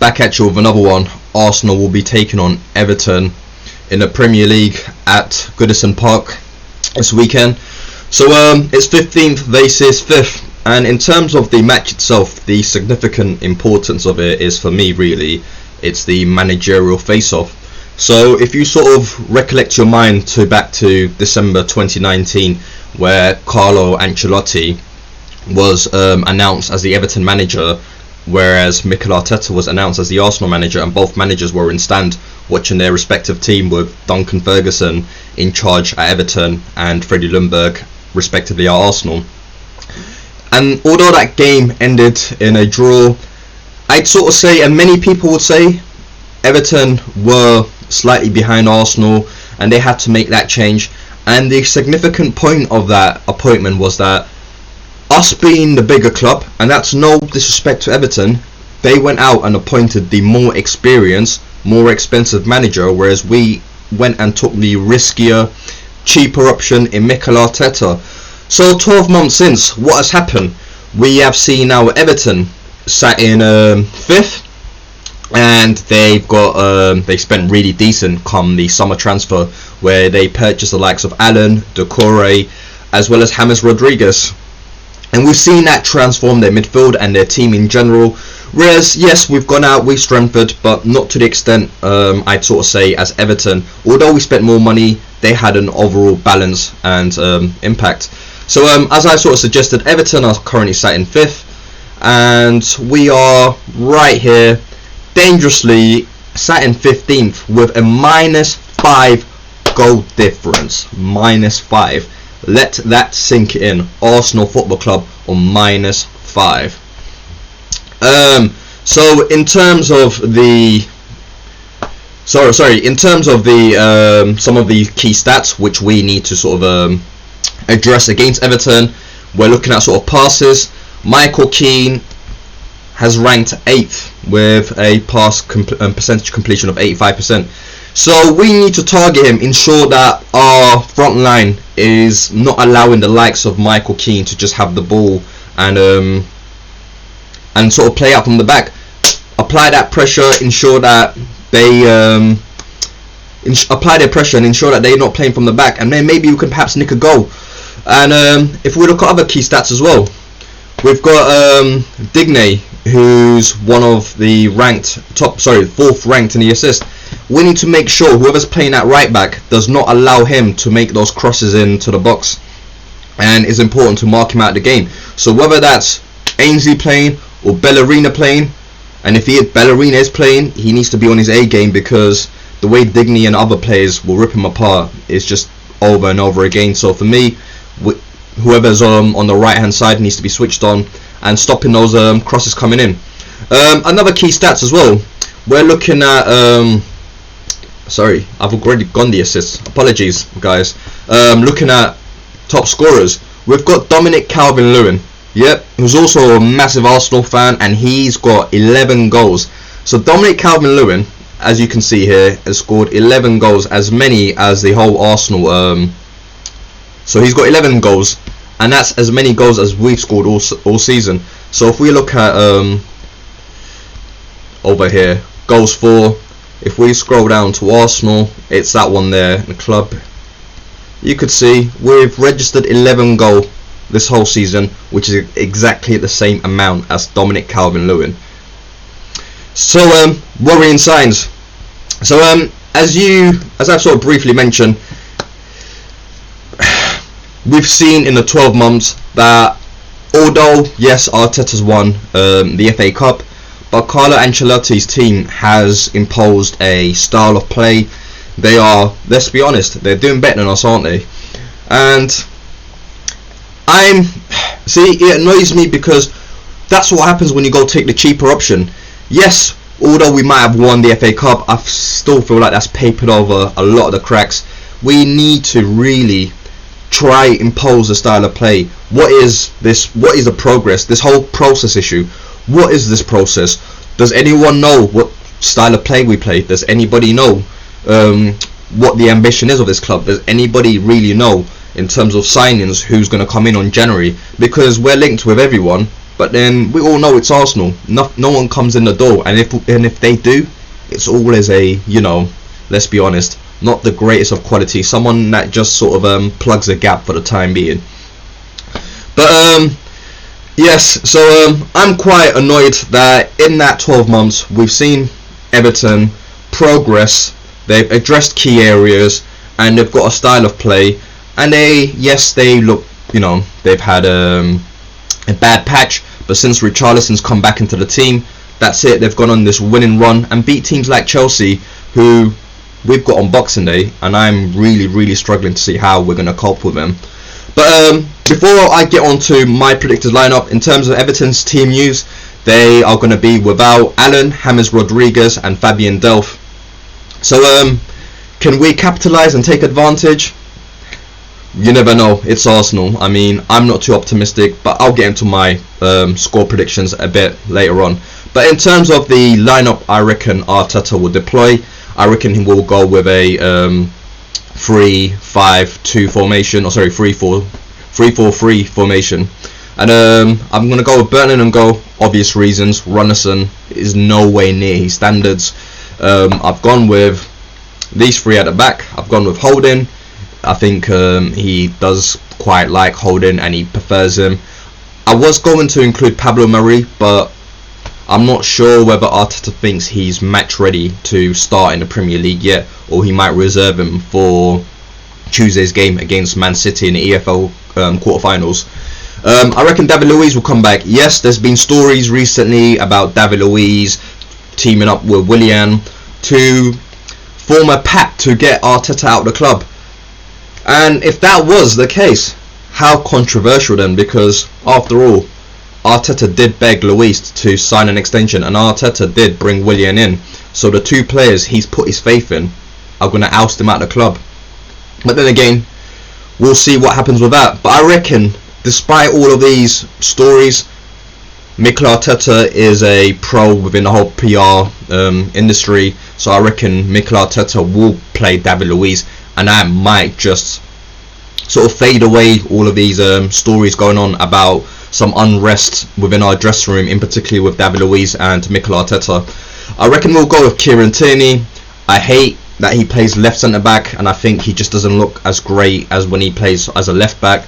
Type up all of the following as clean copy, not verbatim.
back at you with another one. Arsenal will be taking on Everton in the Premier League at Goodison Park this weekend. So it's 15th versus 5th, and in terms of the match itself, the significant importance of it is, for me really, it's the managerial face-off. So if you sort of recollect your mind back to December 2019, where Carlo Ancelotti was announced as the Everton manager, whereas Mikel Arteta was announced as the Arsenal manager, and both managers were in stand watching their respective team, with Duncan Ferguson in charge at Everton and Freddie Ljungberg respectively at Arsenal. And although that game ended in a draw, I'd sort of say, and many people would say, Everton were slightly behind Arsenal and they had to make that change. And the significant point of that appointment was that us being the bigger club, and that's no disrespect to Everton, they went out and appointed the more experienced, more expensive manager, whereas we went and took the riskier, cheaper option in Mikel Arteta. So 12 months since, what has happened? We have seen now Everton sat in 5th, and they've got they spent really decent come the summer transfer, where they purchased the likes of Allen, Doucouré, as well as James Rodriguez. And we've seen that transform their midfield and their team in general. Whereas, yes, we've gone out, we've strengthened, but not to the extent I'd sort of say as Everton. Although we spent more money, they had an overall balance and impact. So as I sort of suggested, Everton are currently sat in 5th, and we are right here, dangerously sat in 15th with a -5 goal difference. -5. Let that sink in. Arsenal Football Club on -5. So in terms of the in terms of the some of the key stats which we need to sort of address against Everton, we're looking at sort of passes. Michael Keane has ranked 8th with a pass percentage completion of 85%. So we need to target him, ensure that our front line is not allowing the likes of Michael Keane to just have the ball and sort of play out from the back. Apply that pressure, ensure that they apply their pressure and ensure that they're not playing from the back, and then maybe you can perhaps nick a goal. And if we look at other key stats as well, we've got Digne, who's one of the 4th ranked in the assist. We need to make sure whoever's playing at right back does not allow him to make those crosses into the box, and it's important to mark him out of the game. So whether that's Ainsley playing or Bellerina playing, and if Bellerina is playing, he needs to be on his A game, because the way Digne and other players will rip him apart is just over and over again. So for me, whoever's on the right hand side needs to be switched on and stopping those crosses coming in. Another key stats as well, we're looking at I've already gone the assists, apologies guys. Looking at top scorers, we've got Dominic Calvert-Lewin, who's also a massive Arsenal fan, and he's got 11 goals. So Dominic Calvert-Lewin, as you can see here, has scored 11 goals, as many as the whole Arsenal. So he's got 11 goals, and that's as many goals as we've scored all season. So if we look at over here, goals for, if we scroll down to Arsenal, it's that one there, the club. You could see we've registered 11 goals this whole season, which is exactly the same amount as Dominic Calvert-Lewin. So worrying signs. So as I've sort of briefly mentioned, we've seen in the 12 months that although yes, Arteta's won the FA Cup, but Carlo Ancelotti's team has imposed a style of play. They are, let's be honest, they're doing better than us, aren't they? And it annoys me, because that's what happens when you go take the cheaper option. Yes, although we might have won the FA Cup, I still feel like that's papered over a lot of the cracks. We need to really try impose a style of play. What is this? What is the progress? This whole process issue. What is this process? Does anyone know what style of play we play? Does anybody know what the ambition is of this club? Does anybody really know in terms of signings who's going to come in on January? Because we're linked with everyone, But then we all know it's Arsenal. No one comes in the door, and if they do, it's always a, you know, let's be honest, not the greatest of quality. Someone that just sort of plugs a gap for the time being. But yes, so I'm quite annoyed that in that 12 months we've seen Everton progress. They've addressed key areas and they've got a style of play. And they look, you know, they've had a bad patch, but since Richarlison's come back into the team, that's it. They've gone on this winning run and beat teams like Chelsea, who we've got on Boxing Day, and I'm really struggling to see how we're going to cope with them. But before I get on to my predicted lineup, in terms of Everton's team news, they are going to be without Alan, James Rodriguez and Fabian Delph. So can we capitalise and take advantage? You never know, it's Arsenal. I mean, I'm not too optimistic, but I'll get into my score predictions a bit later on. But in terms of the lineup, I reckon Arteta will deploy. I reckon he will go with a 3-5-2 formation, or sorry, 3-4-3 formation. And I'm going to go with Burton and go, obvious reasons. Runnison is no way near his standards. I've gone with these three at the back. I've gone with Holding. I think he does quite like Holding and he prefers him. I was going to include Pablo Mari, but I'm not sure whether Arteta thinks he's match ready to start in the Premier League yet, or he might reserve him for Tuesday's game against Man City in the EFL quarterfinals. I reckon David Luiz will come back. Yes, there's been stories recently about David Luiz teaming up with Willian to form a pact to get Arteta out of the club. And if that was the case, how controversial then? Because after all, Arteta did beg Luiz to sign an extension, and Arteta did bring Willian in. So the two players he's put his faith in are going to oust him out of the club. But then again, we'll see what happens with that. But I reckon, despite all of these stories, Mikel Arteta is a pro within the whole PR industry. So I reckon Mikel Arteta will play David Luiz, and that might just sort of fade away all of these stories going on about some unrest within our dressing room, in particular with David Luiz and Mikel Arteta. I reckon we'll go with Kieran Tierney. I hate that he plays left centre back, and I think he just doesn't look as great as when he plays as a left back.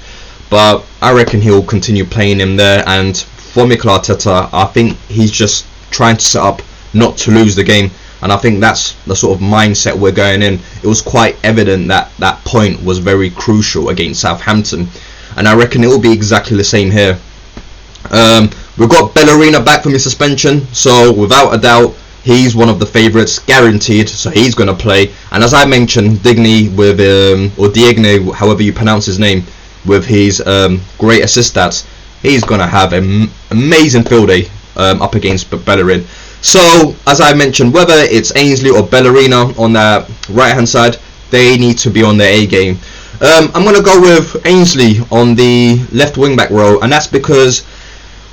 But I reckon he'll continue playing him there. And for Mikel Arteta, I think he's just trying to set up not to lose the game. And I think that's the sort of mindset we're going in. It was quite evident that that point was very crucial against Southampton. And I reckon it will be exactly the same here. We've got Bellerina back from his suspension. So without a doubt, he's one of the favourites, guaranteed. So he's going to play. And as I mentioned, Digne with, or Digne, however you pronounce his name, with his great assist stats, he's going to have an amazing field day up against Bellerin. So, as I mentioned, whether it's Ainsley or Bellerina on that right hand side, they need to be on their A game. I'm going to go with Ainsley on the left wing back row, and that's because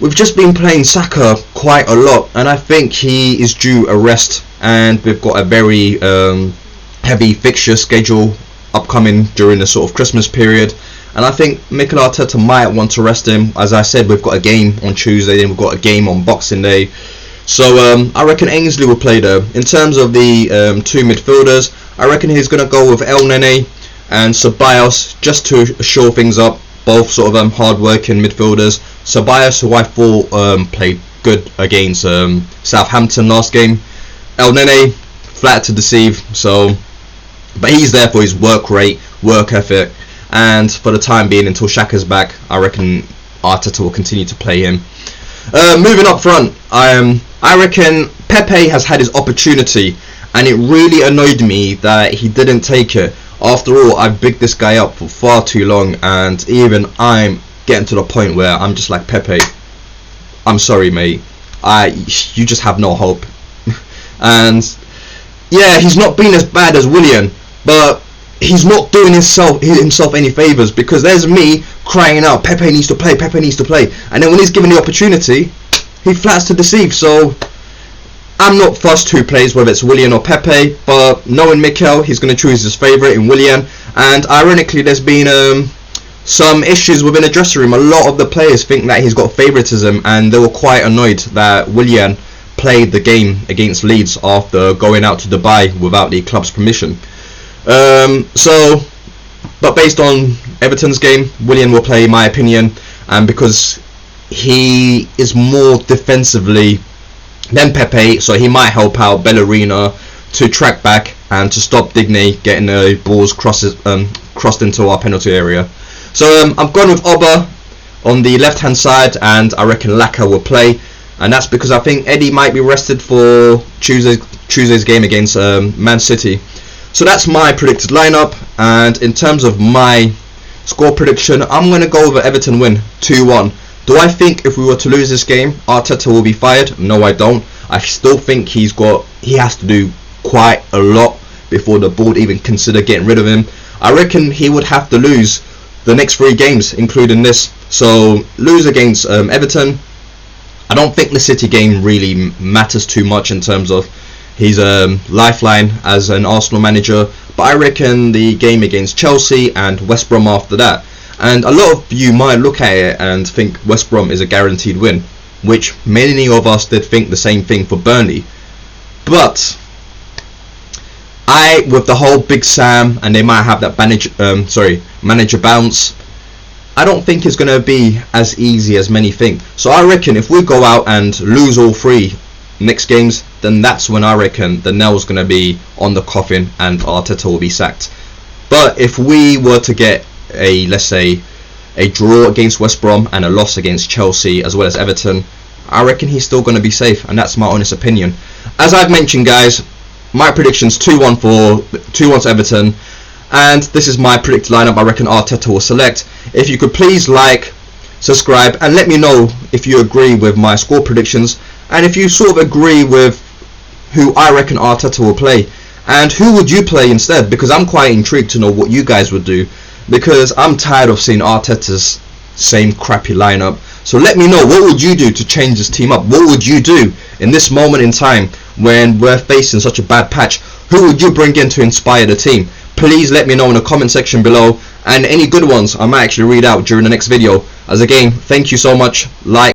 we've just been playing Saka quite a lot, and I think he is due a rest, and we've got a very heavy fixture schedule upcoming during the sort of Christmas period. And I think Mikel Arteta might want to rest him. As I said, we've got a game on Tuesday, then we've got a game on Boxing Day. So I reckon Ainsley will play there. In terms of the two midfielders, I reckon he's going to go with El Nene and Ceballos just to shore things up. Both sort of hard-working midfielders. Ceballos, who I thought played good against Southampton last game. El Nene, flat to deceive. So, but he's there for his work rate, work ethic. And for the time being, until Xhaka's back, I reckon Arteta will continue to play him. Moving up front, I reckon Pepe has had his opportunity, and it really annoyed me that he didn't take it. After all, I've bigged this guy up for far too long, and even I'm getting to the point where I'm just like, Pepe, I'm sorry, mate. You just have no hope. And yeah, he's not been as bad as Willian, but he's not doing himself any favours, because there's me crying out, Pepe needs to play, Pepe needs to play, and then when he's given the opportunity, he flats to deceive. So I'm not fussed who plays, whether it's Willian or Pepe, but knowing Mikel, he's going to choose his favourite in Willian. And ironically, there's been some issues within the dressing room. A lot of the players think that he's got favouritism, and they were quite annoyed that Willian played the game against Leeds after going out to Dubai without the club's permission. But based on Everton's game, Willian will play, in my opinion, and because he is more defensively than Pepe, so he might help out Bellerina to track back and to stop Digne getting the balls crossed into our penalty area. So I've gone with Oba on the left hand side, and I reckon Laka will play, and that's because I think Eddie might be rested for Tuesday's game against Man City. So that's my predicted lineup, and in terms of my score prediction, I'm going to go with an Everton win 2-1. Do I think if we were to lose this game, Arteta will be fired? No, I don't. I still think he has to do quite a lot before the board even consider getting rid of him. I reckon he would have to lose the next 3 games, including this. So lose against Everton. I don't think the City game really matters too much in terms of his lifeline as an Arsenal manager, but I reckon the game against Chelsea and West Brom after that. And a lot of you might look at it and think West Brom is a guaranteed win, which many of us did think the same thing for Burnley. But with the whole Big Sam, and they might have that manager bounce, I don't think it's going to be as easy as many think. So I reckon if we go out and lose all 3 next games, then that's when I reckon the nail's going to be on the coffin and Arteta will be sacked. But if we were to get let's say a draw against West Brom and a loss against Chelsea as well as Everton, I reckon he's still going to be safe, and that's my honest opinion. As I've mentioned, guys, my prediction's 2-1 to Everton, and this is my predicted lineup. I reckon Arteta will select. If you could please like, subscribe, and let me know if you agree with my score predictions, and if you sort of agree with who I reckon Arteta will play, and who would you play instead, because I'm quite intrigued to know what you guys would do, because I'm tired of seeing Arteta's same crappy lineup. So let me know, what would you do to change this team up? What would you do in this moment in time when we're facing such a bad patch? Who would you bring in to inspire the team? Please let me know in the comment section below, and any good ones I might actually read out during the next video. As again, thank you so much. Like